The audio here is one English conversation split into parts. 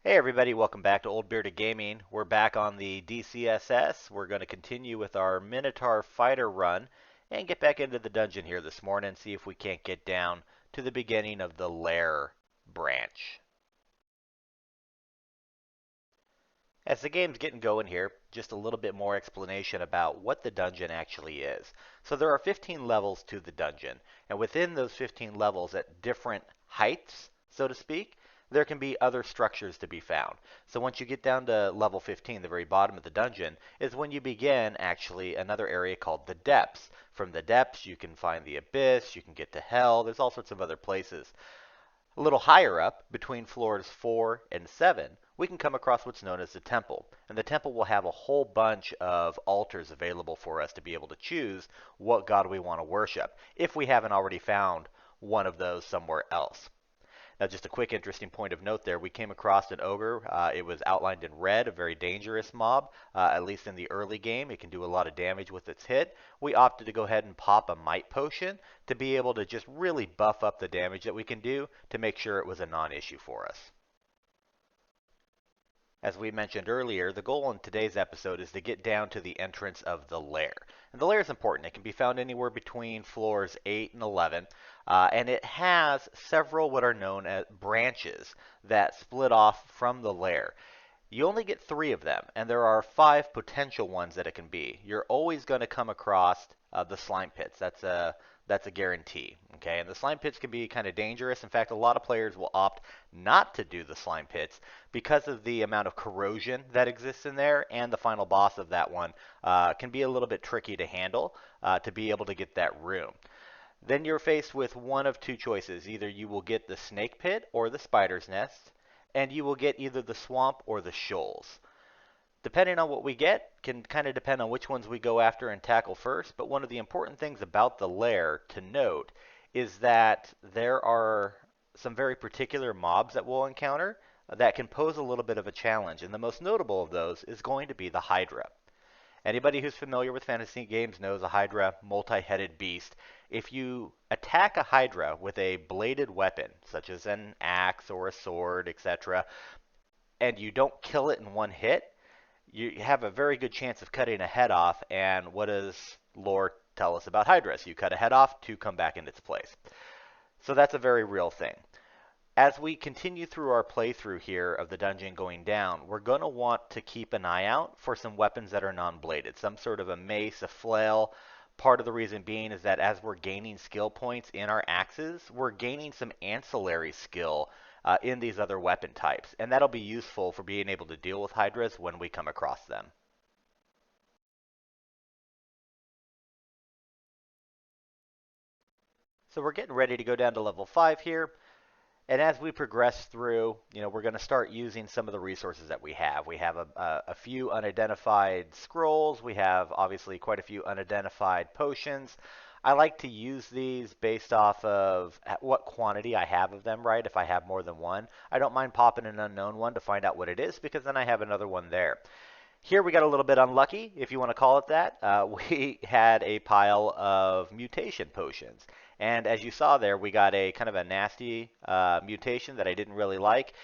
Hey everybody, welcome back to Old Bearded Gaming. We're back on the DCSS. We're going to continue with our Minotaur fighter run and get back into the dungeon here this morning and see if we can't get down to the beginning of the Lair branch. As the game's getting going here, just a little bit more explanation about what the dungeon actually is. So there are 15 levels to the dungeon, and within those 15 levels at different heights, so to speak, there can be other structures to be found. So once you get down to level 15, the very bottom of the dungeon, is when you begin actually another area called the depths. From the depths, you can find the abyss, you can get to hell, there's all sorts of other places. A little higher up, between floors 4 and 7, we can come across what's known as the temple. And the temple will have a whole bunch of altars available for us to be able to choose what god we want to worship, if we haven't already found one of those somewhere else. Now, just a quick interesting point of note there, we came across an ogre. It was outlined in red, a very dangerous mob, at least in the early game. It can do a lot of damage with its hit. We opted to go ahead and pop a might potion to be able to just really buff up the damage that we can do to make sure it was a non-issue for us. As we mentioned earlier, the goal in today's episode is to get down to the entrance of the lair. And the lair is important. It can be found anywhere between floors 8 and 11, and it has several what are known as branches that split off from the lair. You only get 3 of them, and there are 5 potential ones that it can be. You're always going to come across the slime pits. That's a guarantee. Okay, and the slime pits can be kind of dangerous. In fact, a lot of players will opt not to do the slime pits because of the amount of corrosion that exists in there, and the final boss of that one can be a little bit tricky to handle to be able to get that rune. Then you're faced with one of 2 choices. Either you will get the snake pit or the spider's nest, and you will get either the swamp or the shoals. Depending on what we get, can kind of depend on which ones we go after and tackle first, but one of the important things about the lair to note is that there are some very particular mobs that we'll encounter that can pose a little bit of a challenge, and the most notable of those is going to be the Hydra. Anybody who's familiar with fantasy games knows a Hydra, multi-headed beast. If you attack a Hydra with a bladed weapon, such as an axe or a sword, etc., and you don't kill it in one hit, you have a very good chance of cutting a head off. And what does lore tell us about Hydra? So you cut a head off to come back in its place. So that's a very real thing. As we continue through our playthrough here of the dungeon going down, we're going to want to keep an eye out for some weapons that are non-bladed, some sort of a mace, a flail. Part of the reason being is that as we're gaining skill points in our axes, we're gaining some ancillary skill in these other weapon types, and that'll be useful for being able to deal with Hydras when we come across them. So we're getting ready to go down to level 5 here. And as we progress through, we're going to start using some of the resources that we have. We have a few unidentified scrolls. We have obviously quite a few unidentified potions. I like to use these based off of what quantity I have of them, right? If I have more than one, I don't mind popping an unknown one to find out what it is, because then I have another one there. Here we got a little bit unlucky, if you want to call it that. We had a pile of mutation potions. And as you saw there, we got a kind of a nasty mutation that I didn't really like.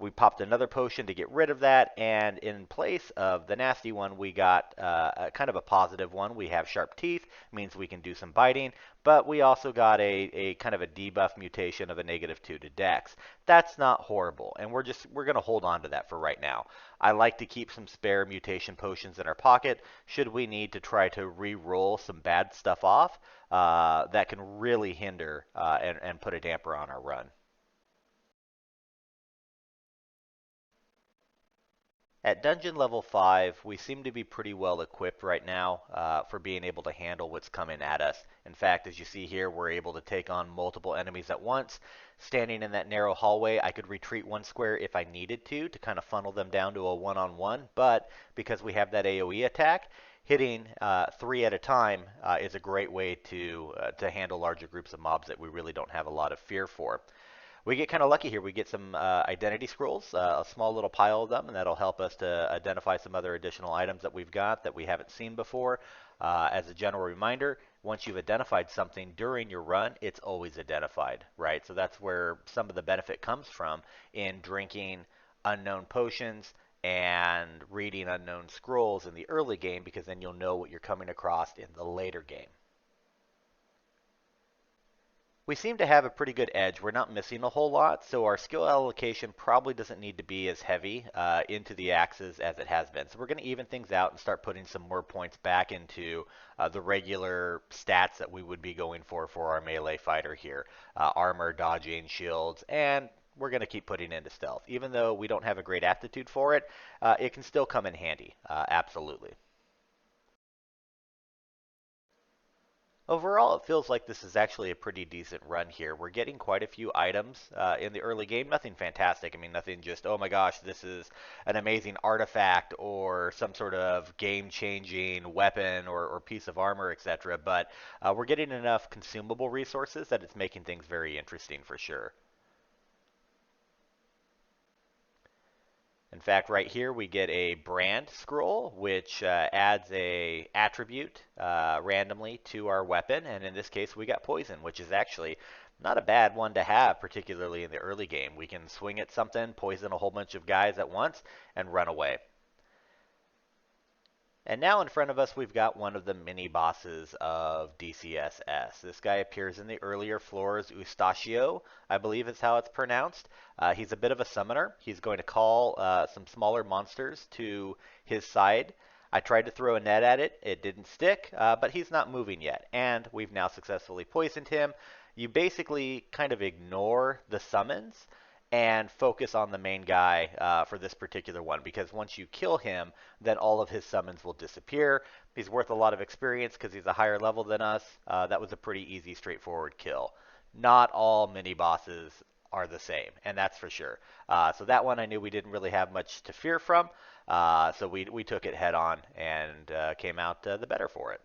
We popped another potion to get rid of that, and in place of the nasty one, we got a kind of a positive one. We have sharp teeth, means we can do some biting, but we also got a kind of a debuff mutation of a -2 to dex. That's not horrible, and we're going to hold on to that for right now. I like to keep some spare mutation potions in our pocket should we need to try to re-roll some bad stuff off that can really hinder and put a damper on our run. At dungeon level 5, we seem to be pretty well equipped right now for being able to handle what's coming at us. In fact, as you see here, we're able to take on multiple enemies at once. Standing in that narrow hallway, I could retreat one square if I needed to kind of funnel them down to a one-on-one, but because we have that AoE attack, hitting 3 at a time is a great way to handle larger groups of mobs that we really don't have a lot of fear for. We get kind of lucky here. We get some identity scrolls, a small little pile of them, and that'll help us to identify some other additional items that we've got that we haven't seen before. As a general reminder, once you've identified something during your run, it's always identified, right? So that's where some of the benefit comes from in drinking unknown potions and reading unknown scrolls in the early game, because then you'll know what you're coming across in the later game. We seem to have a pretty good edge. We're not missing a whole lot, so our skill allocation probably doesn't need to be as heavy into the axes as it has been. So we're going to even things out and start putting some more points back into the regular stats that we would be going for our melee fighter here. Armor, dodging, shields, and we're going to keep putting into stealth. Even though we don't have a great aptitude for it, it can still come in handy, absolutely. Overall, it feels like this is actually a pretty decent run here. We're getting quite a few items in the early game. Nothing fantastic. I mean, nothing just, oh my gosh, this is an amazing artifact or some sort of game-changing weapon or piece of armor, etc. But we're getting enough consumable resources that it's making things very interesting for sure. In fact, right here we get a brand scroll, which adds a attribute randomly to our weapon, and in this case we got poison, which is actually not a bad one to have, particularly in the early game. We can swing at something, poison a whole bunch of guys at once, and run away. And now in front of us, we've got one of the mini bosses of DCSS. This guy appears in the earlier floors. Eustachio, I believe is how it's pronounced. He's a bit of a summoner. He's going to call some smaller monsters to his side. I tried to throw a net at it. It didn't stick, but he's not moving yet. And we've now successfully poisoned him. You basically kind of ignore the summons and focus on the main guy for this particular one, because once you kill him, then all of his summons will disappear. He's worth a lot of experience because he's a higher level than us. That was a pretty easy, straightforward kill. Not all mini bosses are the same, and that's for sure. So that one I knew we didn't really have much to fear from, so we took it head on and came out the better for it.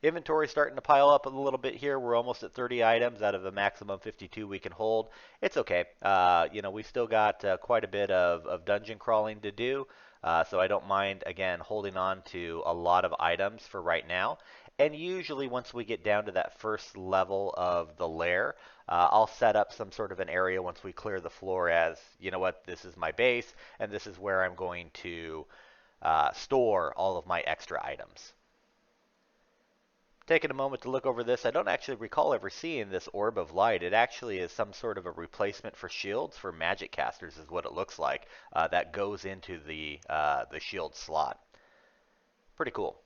Inventory starting to pile up a little bit here. We're almost at 30 items out of the maximum 52 we can hold. It's okay. We've still got quite a bit of dungeon crawling to do, so I don't mind, again, holding on to a lot of items for right now. And usually once we get down to that first level of the lair, I'll set up some sort of an area once we clear the floor as, you know what, this is my base, and this is where I'm going to store all of my extra items. Taking a moment to look over this, I don't actually recall ever seeing this orb of light. It actually is some sort of a replacement for shields for magic casters, is what it looks like. That goes into the shield slot. Pretty cool.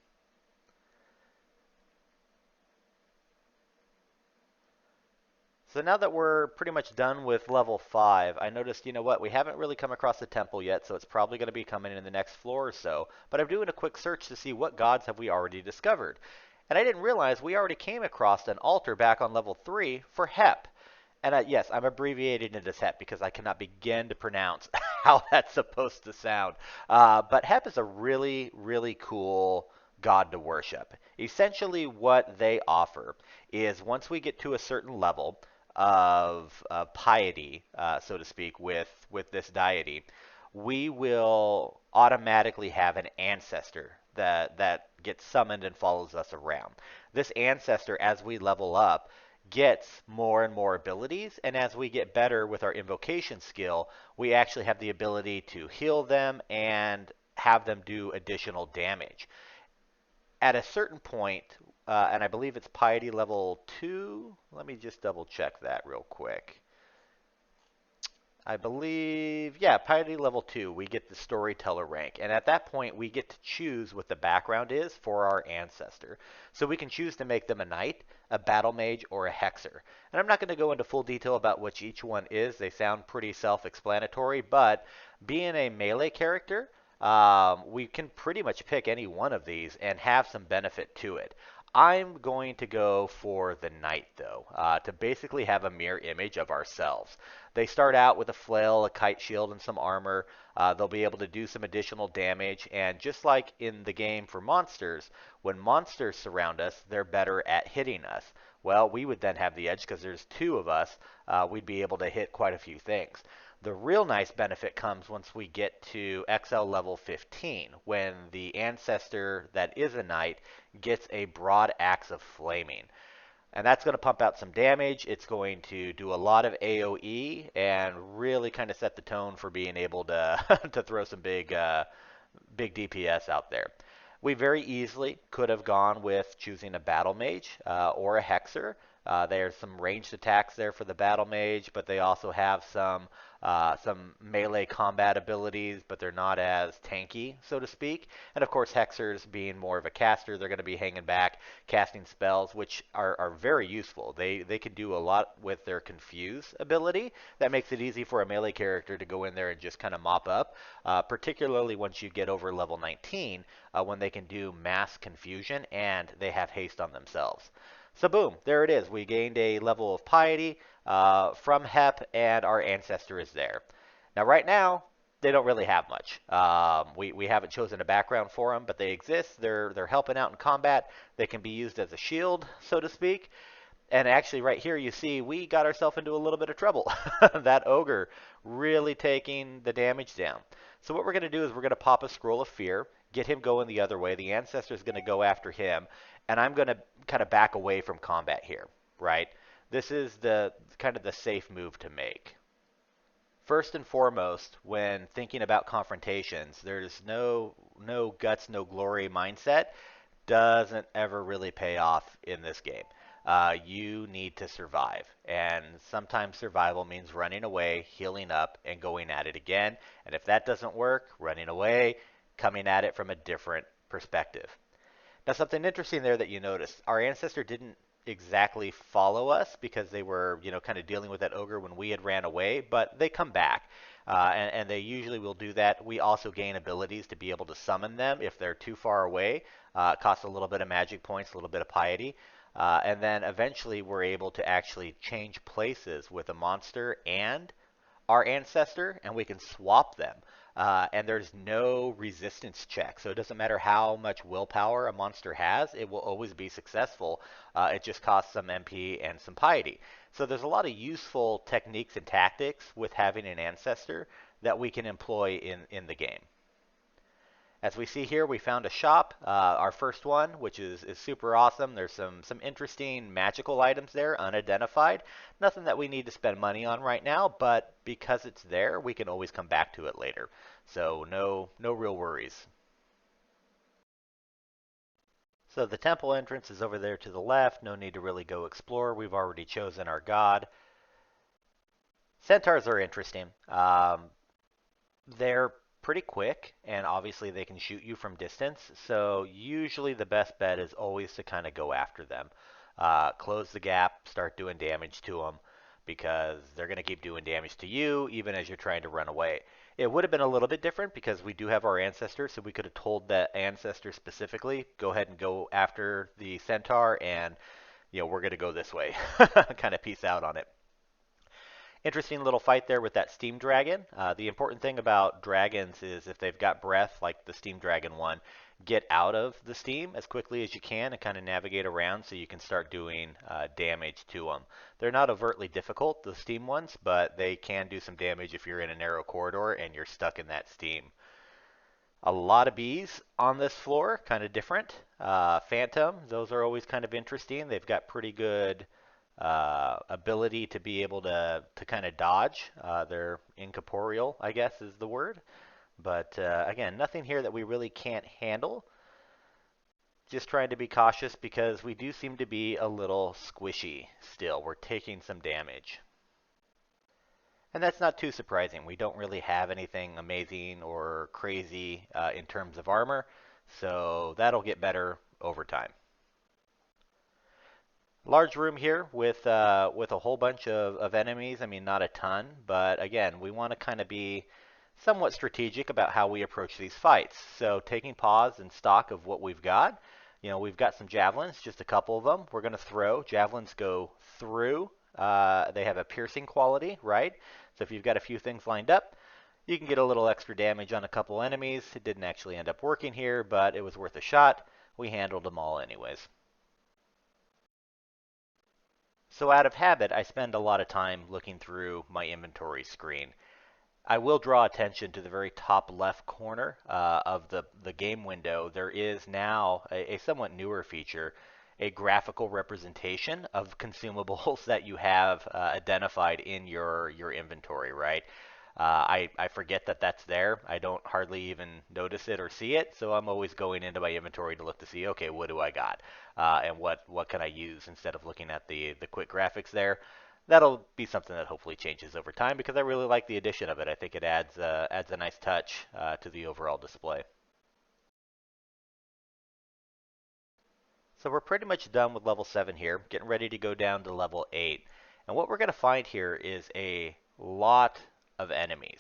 So now that we're pretty much done with level 5, I noticed, you know what, we haven't really come across the temple yet, so it's probably going to be coming in the next floor or so. But I'm doing a quick search to see what gods have we already discovered. And I didn't realize we already came across an altar back on level 3 for Hep. And yes, I'm abbreviating it as Hep because I cannot begin to pronounce how that's supposed to sound. But Hep is a really, really cool god to worship. Essentially, what they offer is once we get to a certain level of piety, so to speak, with this deity, we will automatically have an ancestor that gets summoned and follows us around. This ancestor, as we level up, gets more and more abilities, and as we get better with our invocation skill, we actually have the ability to heal them and have them do additional damage. At a certain point, and I believe it's piety level 2. Let me just double check that real quick. I believe, yeah, piety level 2, we get the storyteller rank. And at that point, we get to choose what the background is for our ancestor. So we can choose to make them a knight, a battle mage, or a hexer. And I'm not going to go into full detail about which each one is. They sound pretty self-explanatory, but being a melee character, we can pretty much pick any one of these and have some benefit to it. I'm going to go for the knight, though, to basically have a mirror image of ourselves. They start out with a flail, a kite shield, and some armor. They'll be able to do some additional damage, and just like in the game for monsters, when monsters surround us, they're better at hitting us. Well, we would then have the edge because there's two of us. We'd be able to hit quite a few things. The real nice benefit comes once we get to XL level 15, when the ancestor that is a knight gets a broad axe of flaming. And that's going to pump out some damage. It's going to do a lot of AoE and really kind of set the tone for being able to to throw some big DPS out there. We very easily could have gone with choosing a battle mage or a hexer. There's some ranged attacks there for the battle mage, but they also have some melee combat abilities, but they're not as tanky, so to speak. And of course, hexers being more of a caster, they're going to be hanging back, casting spells, which are very useful. They can do a lot with their confuse ability. That makes it easy for a melee character to go in there and just kind of mop up, particularly once you get over level 19, when they can do mass confusion and they have haste on themselves. So boom, there it is. We gained a level of piety from Hep, and our ancestor is there. Now, right now, they don't really have much. We haven't chosen a background for them, but they exist. They're helping out in combat. They can be used as a shield, so to speak. And actually, right here, you see we got ourselves into a little bit of trouble. That ogre really taking the damage down. So what we're going to do is we're going to pop a scroll of fear, get him going the other way. The ancestor is going to go after him, and I'm going to kind of back away from combat here, right? This is the kind of the safe move to make. First and foremost, when thinking about confrontations, there's no guts, no glory mindset. Doesn't ever really pay off in this game. You need to survive, and sometimes survival means running away, healing up, and going at it again. And if that doesn't work, running away, coming at it from a different perspective. Now, something interesting there that you noticed, our ancestor didn't exactly follow us because they were, kind of dealing with that ogre when we had ran away, but they come back. And they usually will do that. We also gain abilities to be able to summon them if they're too far away. It costs a little bit of magic points, a little bit of piety. And then eventually we're able to actually change places with a monster and our ancestor, and we can swap them. And there's no resistance check. So it doesn't matter how much willpower a monster has, it will always be successful. It just costs some MP and some piety. So there's a lot of useful techniques and tactics with having an ancestor that we can employ in the game. As we see here, we found a shop, our first one, which is super awesome. There's some interesting magical items there, unidentified. Nothing that we need to spend money on right now, but because it's there, we can always come back to it later. So no real worries. So the temple entrance is over there to the left. No need to really go explore. We've already chosen our god. Centaurs are interesting. They're pretty quick, and obviously they can shoot you from distance. So usually the best bet is always to kind of go after them. Close the gap, start doing damage to them, because they're going to keep doing damage to you even as you're trying to run away. It would have been a little bit different because we do have our ancestor, so we could have told that ancestor specifically, go ahead and go after the centaur, and we're going to go this way. Kind of peace out on it. Interesting little fight there with that steam dragon. The important thing about dragons is if they've got breath, like the steam dragon one, get out of the steam as quickly as you can and kind of navigate around so you can start doing damage to them. They're not overtly difficult, the steam ones, but they can do some damage if you're in a narrow corridor and you're stuck in that steam. A lot of bees on this floor, kind of different. Phantom, those are always kind of interesting. They've got pretty good ability to be able to kind of dodge. They're incorporeal, I guess is the word. But again, nothing here that we really can't handle. Just trying to be cautious because we do seem to be a little squishy still. We're taking some damage. And that's not too surprising. We don't really have anything amazing or crazy in terms of armor, so that'll get better over time. Large room here with a whole bunch of enemies. I mean, not a ton, but again, we want to kind of be somewhat strategic about how we approach these fights. So taking pause and stock of what we've got. We've got some javelins, just a couple of them. We're going to throw. Javelins go through. They have a piercing quality, right? So if you've got a few things lined up, you can get a little extra damage on a couple enemies. It didn't actually end up working here, but it was worth a shot. We handled them all anyways. So out of habit, I spend a lot of time looking through my inventory screen. I will draw attention to the very top left corner of the game window. There is now a somewhat newer feature, a graphical representation of consumables that you have identified in your inventory, right? I forget that that's there. I don't hardly even notice it or see it, so I'm always going into my inventory to look to see, okay, what do I got, and what can I use instead of looking at the quick graphics there. That'll be something that hopefully changes over time because I really like the addition of it. I think it adds a nice touch to the overall display. So we're pretty much done with level 7 here, getting ready to go down to level 8. And what we're going to find here is a lot of enemies.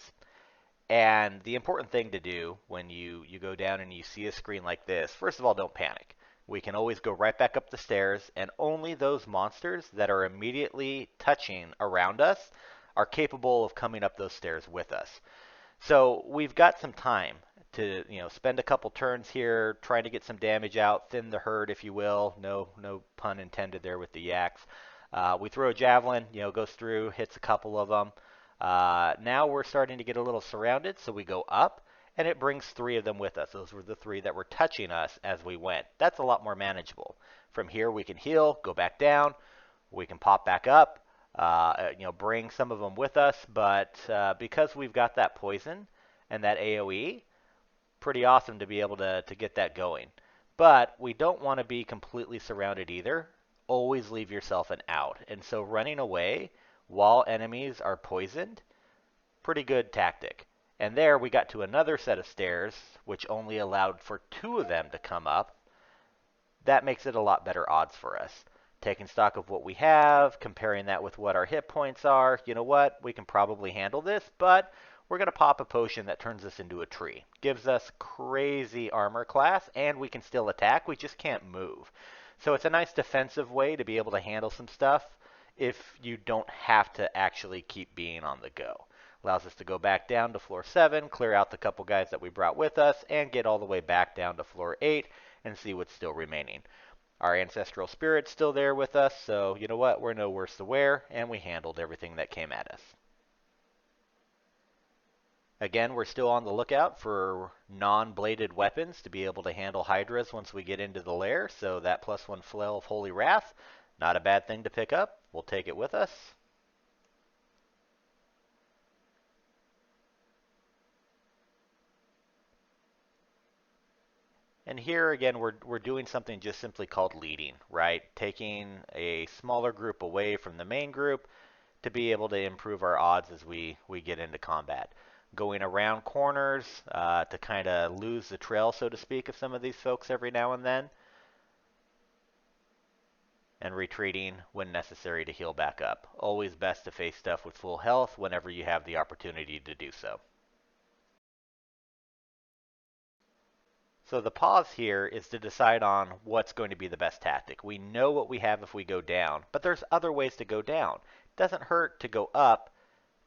And the important thing to do when you go down and you see a screen like this, first of all, don't panic. We can always go right back up the stairs, and only those monsters that are immediately touching around us are capable of coming up those stairs with us. So we've got some time to, spend a couple turns here, trying to get some damage out, thin the herd, if you will. No pun intended there with the yaks. We throw a javelin, goes through, hits a couple of them. Now we're starting to get a little surrounded, so we go up, and it brings 3 of them with us. Those were the 3 that were touching us as we went. That's a lot more manageable. From here, we can heal, go back down, we can pop back up, bring some of them with us. But because we've got that poison and that AoE, pretty awesome to be able to get that going. But we don't want to be completely surrounded either. Always leave yourself an out. And so running away while enemies are poisoned, pretty good tactic. And there we got to another set of stairs, which only allowed for 2 of them to come up. That makes it a lot better odds for us. Taking stock of what we have, comparing that with what our hit points are, you know what, we can probably handle this, but we're going to pop a potion that turns us into a tree. Gives us crazy armor class, and we can still attack, we just can't move. So it's a nice defensive way to be able to handle some stuff if you don't have to actually keep being on the go. Allows us to go back down to floor 7, clear out the couple guys that we brought with us, and get all the way back down to floor 8 and see what's still remaining. Our ancestral spirit's still there with us, so you know what, we're no worse the wear, and we handled everything that came at us. Again, we're still on the lookout for non-bladed weapons to be able to handle Hydras once we get into the lair, so that +1 flail of Holy Wrath, not a bad thing to pick up. We'll take it with us. And here again, we're doing something just simply called leading, right? Taking a smaller group away from the main group to be able to improve our odds as we get into combat. Going around corners to kind of lose the trail, so to speak, of some of these folks every now and then. And retreating when necessary to heal back up. Always best to face stuff with full health whenever you have the opportunity to do so. So the pause here is to decide on what's going to be the best tactic. We know what we have if we go down, but there's other ways to go down. It doesn't hurt to go up,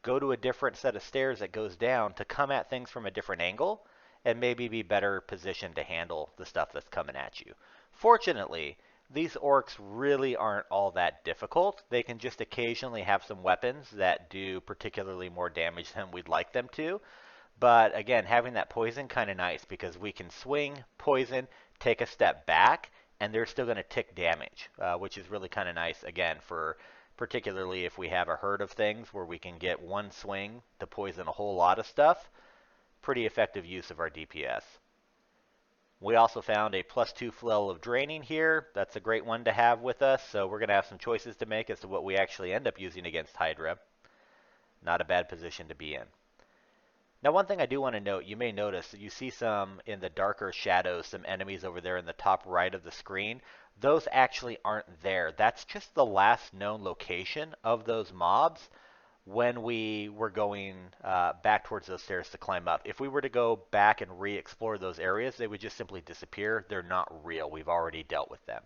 go to a different set of stairs that goes down to come at things from a different angle and maybe be better positioned to handle the stuff that's coming at you. Fortunately, these orcs really aren't all that difficult. They can just occasionally have some weapons that do particularly more damage than we'd like them to. But again, having that poison kind of nice because we can swing, poison, take a step back, and they're still going to tick damage, which is really kind of nice, again, for particularly if we have a herd of things where we can get one swing to poison a whole lot of stuff. Pretty effective use of our DPS. We also found a +2 flail of draining here. That's a great one to have with us, so we're going to have some choices to make as to what we actually end up using against Hydra. Not a bad position to be in. Now, one thing I do want to note, you may notice that you see some in the darker shadows, some enemies over there in the top right of the screen. Those actually aren't there. That's just the last known location of those mobs when we were going back towards those stairs to climb up. If we were to go back and re-explore those areas, they would just simply disappear. They're not real. We've already dealt with them.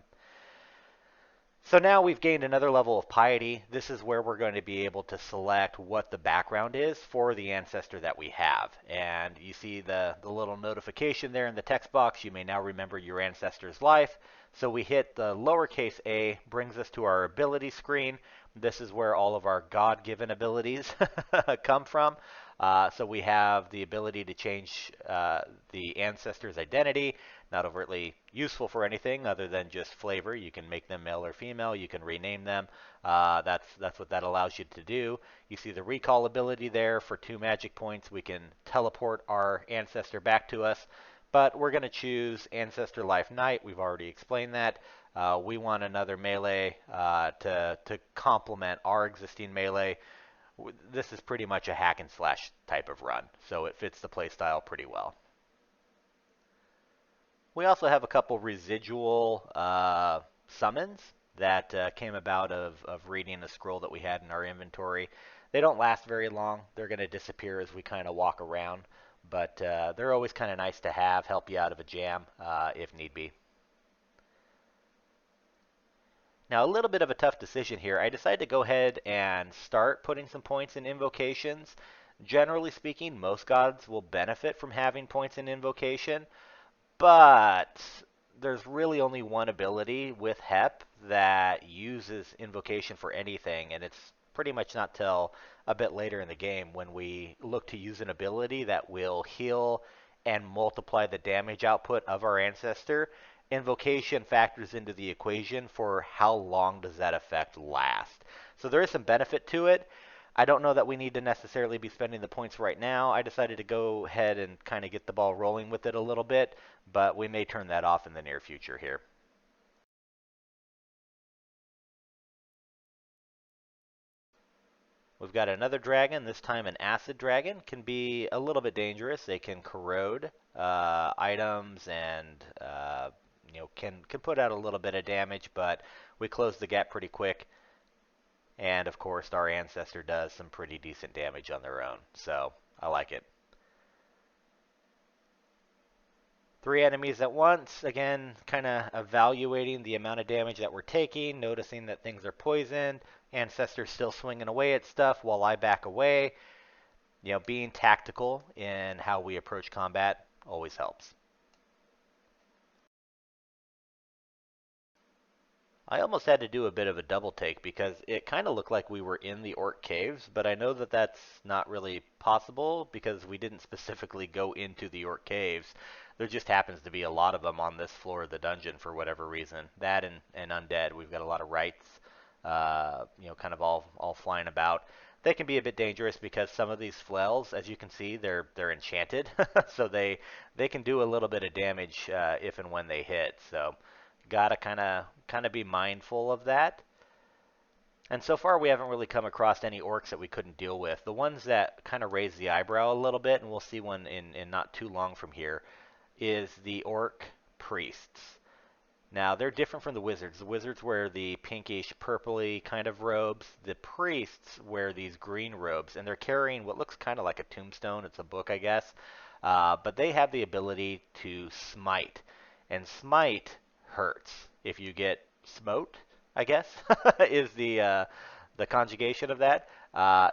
So now we've gained another level of piety. This is where we're going to be able to select what the background is for the ancestor that we have. And you see the little notification there in the text box. You may now remember your ancestor's life. So we hit the lowercase a, brings us to our ability screen. This is where all of our God-given abilities come from. So we have the ability to change the ancestor's identity, not overtly useful for anything other than just flavor. You can make them male or female. You can rename them. That's what that allows you to do. You see the recall ability there for 2 magic points. We can teleport our ancestor back to us, but we're going to choose Ancestor Life Knight. We've already explained that. We want another melee to complement our existing melee. This is pretty much a hack and slash type of run, so it fits the playstyle pretty well. We also have a couple residual summons that came about of reading a scroll that we had in our inventory. They don't last very long. They're going to disappear as we kind of walk around, but they're always kind of nice to have, help you out of a jam if need be. Now, a little bit of a tough decision here. I decided to go ahead and start putting some points in invocations. Generally speaking, most gods will benefit from having points in invocation, but there's really only one ability with HEP that uses invocation for anything, and it's pretty much not till a bit later in the game when we look to use an ability that will heal and multiply the damage output of our ancestor. Invocation factors into the equation for how long does that effect last. So there is some benefit to it. I don't know that we need to necessarily be spending the points right now. I decided to go ahead and kind of get the ball rolling with it a little bit, but we may turn that off in the near future here. We've got another dragon, this time an acid dragon. Can be a little bit dangerous. They can corrode items and can put out a little bit of damage, but we close the gap pretty quick. And of course, our ancestor does some pretty decent damage on their own, so I like it. 3 enemies at once, again, kind of evaluating the amount of damage that we're taking, noticing that things are poisoned, Ancestor's still swinging away at stuff while I back away. Being tactical in how we approach combat always helps. I almost had to do a bit of a double take because it kind of looked like we were in the Orc caves, but I know that that's not really possible because we didn't specifically go into the Orc caves. There just happens to be a lot of them on this floor of the dungeon for whatever reason. That and undead. We've got a lot of rights, kind of all flying about. They can be a bit dangerous because some of these flails, as you can see, they're enchanted, so they can do a little bit of damage if and when they hit. So gotta kind of be mindful of that. And so far, we haven't really come across any orcs that we couldn't deal with. The ones that kind of raise the eyebrow a little bit, and we'll see one in not too long from here, is the Orc Priests. Now, they're different from the wizards. The wizards wear the pinkish, purpley kind of robes. The priests wear these green robes, and they're carrying what looks kind of like a tombstone. It's a book, I guess. But they have the ability to smite. And smite hurts. If you get smote, I guess, is the conjugation of that.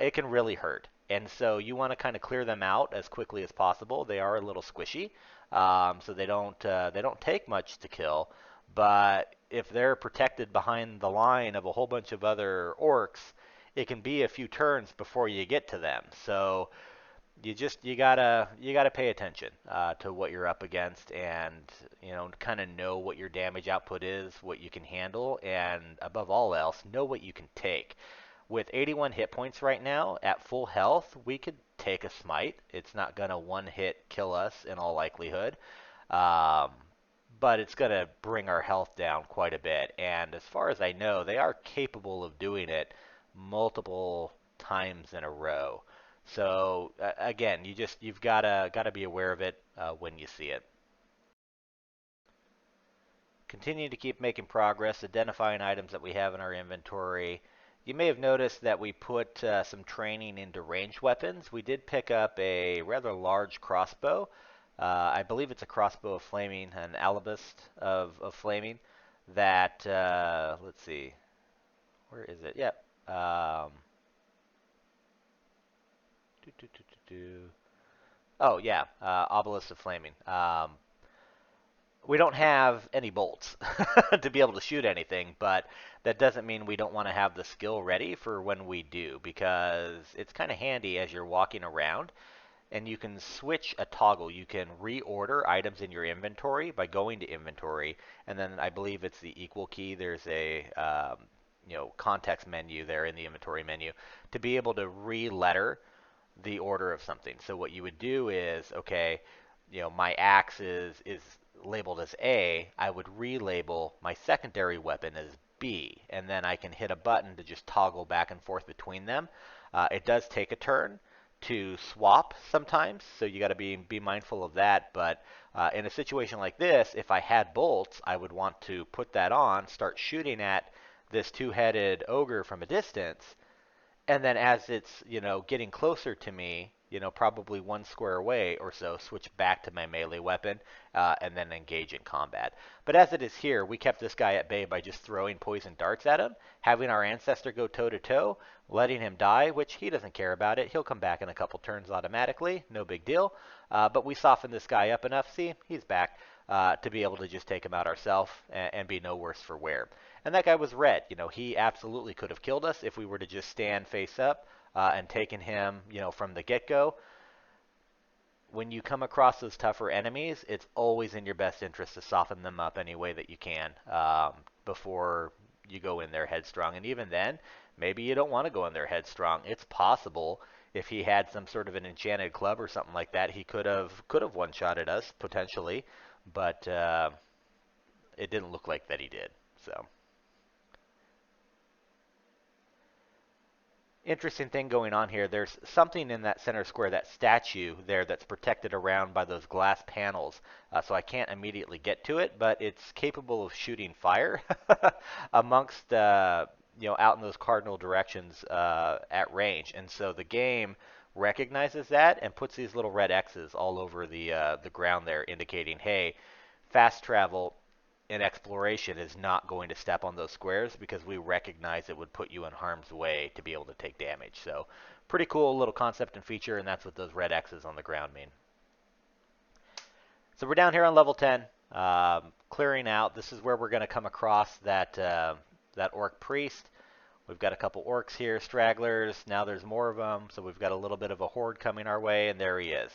It can really hurt. And so you want to kind of clear them out as quickly as possible. They are a little squishy, so they don't take much to kill. But if they're protected behind the line of a whole bunch of other orcs, it can be a few turns before you get to them. So you gotta pay attention to what you're up against, and kind of know what your damage output is, what you can handle, and above all else, know what you can take. With 81 hit points right now at full health, we could take a smite. It's not gonna one hit kill us in all likelihood. Um, but it's going to bring our health down quite a bit. And as far as I know, they are capable of doing it multiple times in a row. So again, you've gotta be aware of it when you see it. Continue to keep making progress, identifying items that we have in our inventory. You may have noticed that we put some training into ranged weapons. We did pick up a rather large crossbow. I believe it's a crossbow of flaming, an alabist of flaming. That, let's see, where is it? Yep. Do, do, do, do, do. Oh, yeah, obelisk of flaming. We don't have any bolts to be able to shoot anything, but that doesn't mean we don't want to have the skill ready for when we do, because it's kind of handy as you're walking around, and you can switch a toggle. You can reorder items in your inventory by going to inventory, and then I believe it's the equal key. There's a context menu there in the inventory menu to be able to re-letter the order of something. So what you would do is, okay, my axe is labeled as A. I would relabel my secondary weapon as B, and then I can hit a button to just toggle back and forth between them. It does take a turn to swap sometimes, so you got to be mindful of that. But in a situation like this, if I had bolts, I would want to put that on, start shooting at this two-headed ogre from a distance, and then as it's, getting closer to me, probably one square away or so, switch back to my melee weapon, and then engage in combat. But as it is here, we kept this guy at bay by just throwing poison darts at him, having our ancestor go toe-to-toe, letting him die, which he doesn't care about it. He'll come back in a couple turns automatically, no big deal. But we softened this guy up enough, see, he's back, to be able to just take him out ourselves and be no worse for wear. And that guy was red. He absolutely could have killed us if we were to just stand face up and taken him, from the get-go. When you come across those tougher enemies, it's always in your best interest to soften them up any way that you can before you go in there headstrong. And even then, maybe you don't want to go in there headstrong. It's possible if he had some sort of an enchanted club or something like that, he could have one-shotted us potentially, but it didn't look like that he did. So. Interesting thing going on here. There's something in that center square, that statue there, that's protected around by those glass panels. So I can't immediately get to it, but it's capable of shooting fire amongst, out in those cardinal directions at range. And so the game recognizes that and puts these little red X's all over the ground there, indicating, hey, fast travel in exploration is not going to step on those squares because we recognize it would put you in harm's way to be able to take damage. So pretty cool little concept and feature, and that's what those red X's on the ground mean. So we're down here on level 10, clearing out. This is where we're going to come across that Orc Priest. We've got a couple orcs here, stragglers. Now there's more of them, so we've got a little bit of a horde coming our way, and there he is.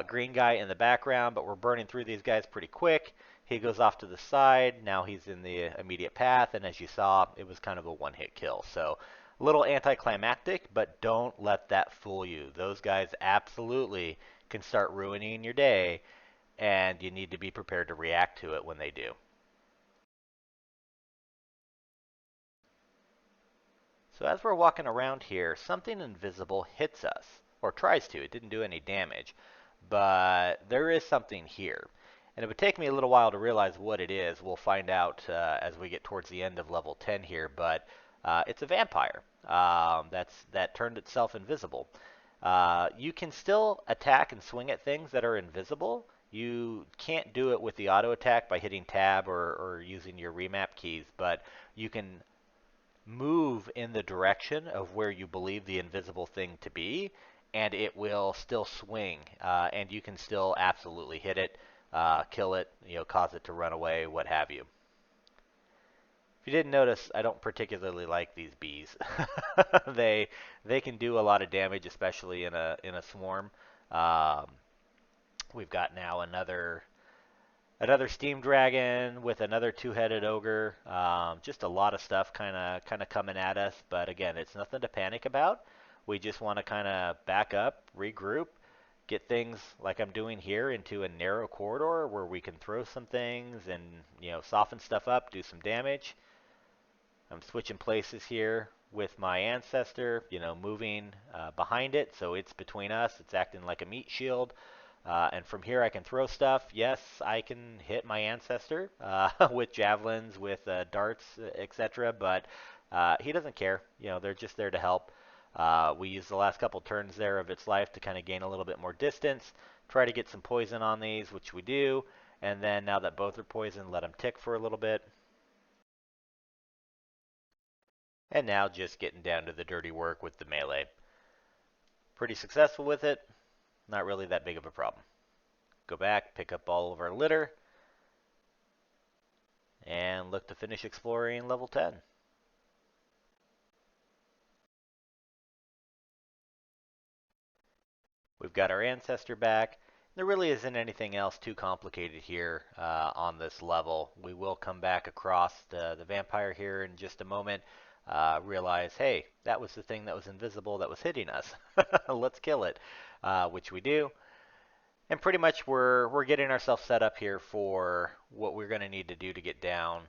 Green guy in the background, but we're burning through these guys pretty quick. He goes off to the side. Now he's in the immediate path, and as you saw, it was kind of a one-hit kill. So a little anticlimactic, but don't let that fool you. Those guys absolutely can start ruining your day, and you need to be prepared to react to it when they do. So as we're walking around here, something invisible hits us, or tries to. It didn't do any damage, but there is something here. And it would take me a little while to realize what it is. We'll find out as we get towards the end of level 10 here, but it's a vampire that turned itself invisible. You can still attack and swing at things that are invisible. You can't do it with the auto attack by hitting tab or using your remap keys, but you can move in the direction of where you believe the invisible thing to be, and it will still swing, and you can still absolutely hit it, kill it, cause it to run away, what have you. If you didn't notice, I don't particularly like these bees. they can do a lot of damage, especially in a swarm. Um, we've got now another steam dragon with another two-headed ogre. Just a lot of stuff kind of coming at us, but again, it's nothing to panic about. We just want to kind of back up, regroup, get things like I'm doing here into a narrow corridor where we can throw some things and soften stuff up, do some damage. I'm switching places here with my ancestor, moving behind it, so it's between us. It's acting like a meat shield. And from here I can throw stuff. Yes, I can hit my ancestor with javelins, with darts, etc. But he doesn't care. They're just there to help. We use the last couple turns there of its life to kind of gain a little bit more distance. Try to get some poison on these, which we do. And then now that both are poisoned, let them tick for a little bit. And now just getting down to the dirty work with the melee. Pretty successful with it. Not really that big of a problem. Go back, pick up all of our litter, and look to finish exploring level 10. We've got our ancestor back. There really isn't anything else too complicated here on this level. We will come back across the vampire here in just a moment. Realize, hey, that was the thing that was invisible that was hitting us. Let's kill it, which we do. And pretty much we're getting ourselves set up here for what we're going to need to do to get down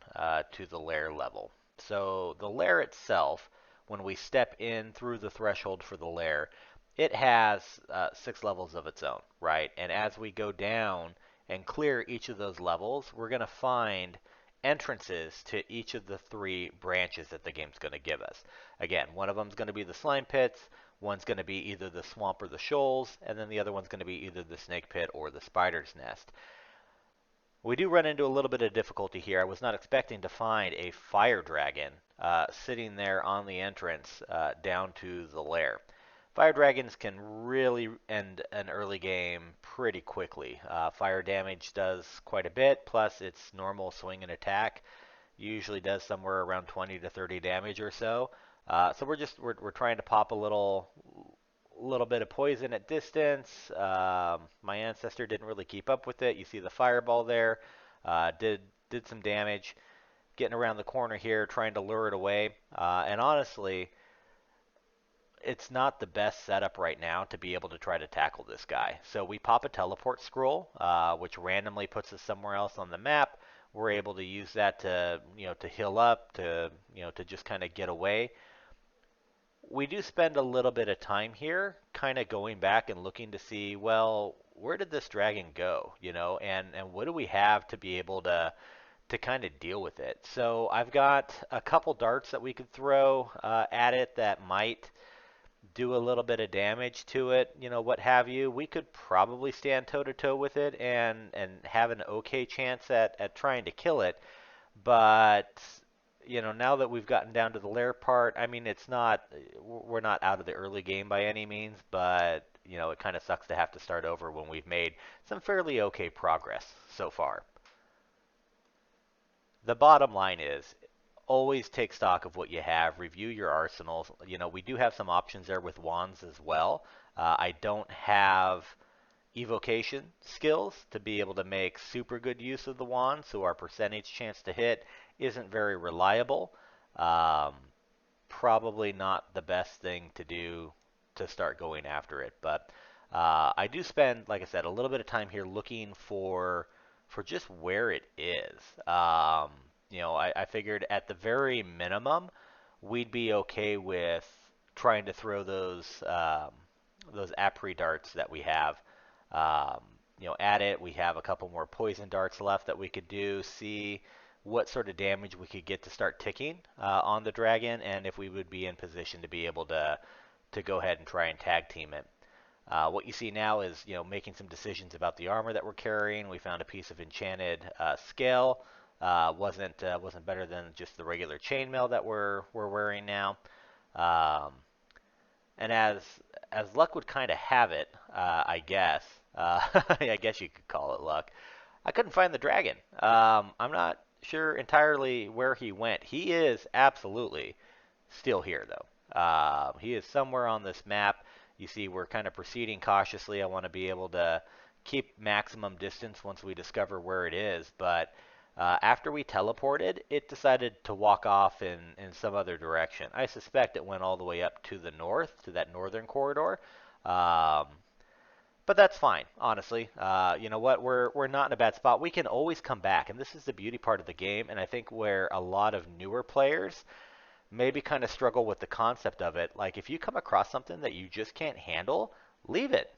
to the lair level. So the lair itself, when we step in through the threshold for the lair, it has 6 levels of its own, right? And as we go down and clear each of those levels, we're going to find entrances to each of the 3 branches that the game's going to give us. Again, one of them is going to be the slime pits, one's going to be either the swamp or the shoals, and then the other one's going to be either the snake pit or the spider's nest. We do run into a little bit of difficulty here. I was not expecting to find a fire dragon sitting there on the entrance down to the lair. Fire dragons can really end an early game pretty quickly. Fire damage does quite a bit, plus its normal swing and attack usually does somewhere around 20 to 30 damage or so. So we're trying to pop a little bit of poison at distance. My ancestor didn't really keep up with it. You see the fireball there. Did some damage. Getting around the corner here, trying to lure it away. And honestly, it's not the best setup right now to be able to try to tackle this guy. So we pop a teleport scroll, which randomly puts us somewhere else on the map. We're able to use that to, to heal up, to just kind of get away. We do spend a little bit of time here kind of going back and looking to see, well, where did this dragon go, and what do we have to be able to kind of deal with it. So I've got a couple darts that we could throw at it that might do a little bit of damage to it, what have you. We could probably stand toe to toe with it and have an okay chance at trying to kill it. But now that we've gotten down to the lair part, I mean, we're not out of the early game by any means, but it kind of sucks to have to start over when we've made some fairly okay progress so far. The bottom line is always take stock of what you have, review your arsenals. We do have some options there with wands as well. I don't have evocation skills to be able to make super good use of the wand, so our percentage chance to hit isn't very reliable. Um, Probably not the best thing to do to start going after it, but I do spend, like I said, a little bit of time here looking for just where it is. I figured at the very minimum we'd be okay with trying to throw those Apri darts that we have. Um, at it, we have a couple more poison darts left that we could do. See what sort of damage we could get to start ticking on the dragon, and if we would be in position to be able to go ahead and try and tag team it. What you see now is making some decisions about the armor that we're carrying. We found a piece of enchanted scale. Wasn't better than just the regular chainmail that we're wearing now. Um, and as luck would kind of have it, I guess, I guess you could call it luck. I couldn't find the dragon. I'm not sure entirely where he went. He is absolutely still here, though. He is somewhere on this map. You see, we're kind of proceeding cautiously. I want to be able to keep maximum distance once we discover where it is. But after we teleported, it decided to walk off in some other direction. I suspect it went all the way up to the north, to that northern corridor. Um, but that's fine, honestly. You know what? We're not in a bad spot. We can always come back, and this is the beauty part of the game. And I think where a lot of newer players maybe kind of struggle with the concept of it. Like if you come across something that you just can't handle, leave it.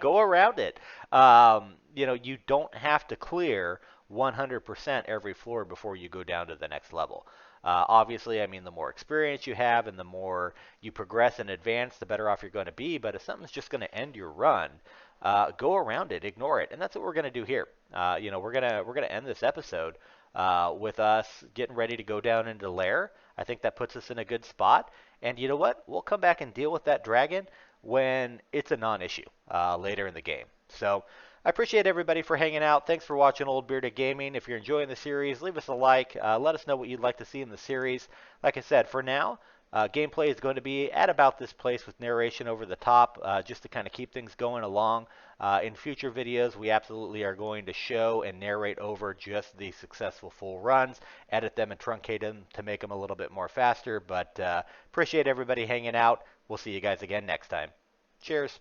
Go around it. You don't have to clear 100% every floor before you go down to the next level. Obviously, I mean, the more experience you have and the more you progress and advance, the better off you're going to be. But if something's just going to end your run, go around it, ignore it, and that's what we're going to do here. We're gonna end this episode with us getting ready to go down into Lair. I think that puts us in a good spot. And you know what? We'll come back and deal with that dragon when it's a non-issue later in the game. So I appreciate everybody for hanging out. Thanks for watching Old Bearded Gaming. If you're enjoying the series, leave us a like. Let us know what you'd like to see in the series. Like I said, for now, gameplay is going to be at about this place with narration over the top, just to kind of keep things going along. In future videos, we absolutely are going to show and narrate over just the successful full runs, edit them and truncate them to make them a little bit more faster. But appreciate everybody hanging out. We'll see you guys again next time. Cheers.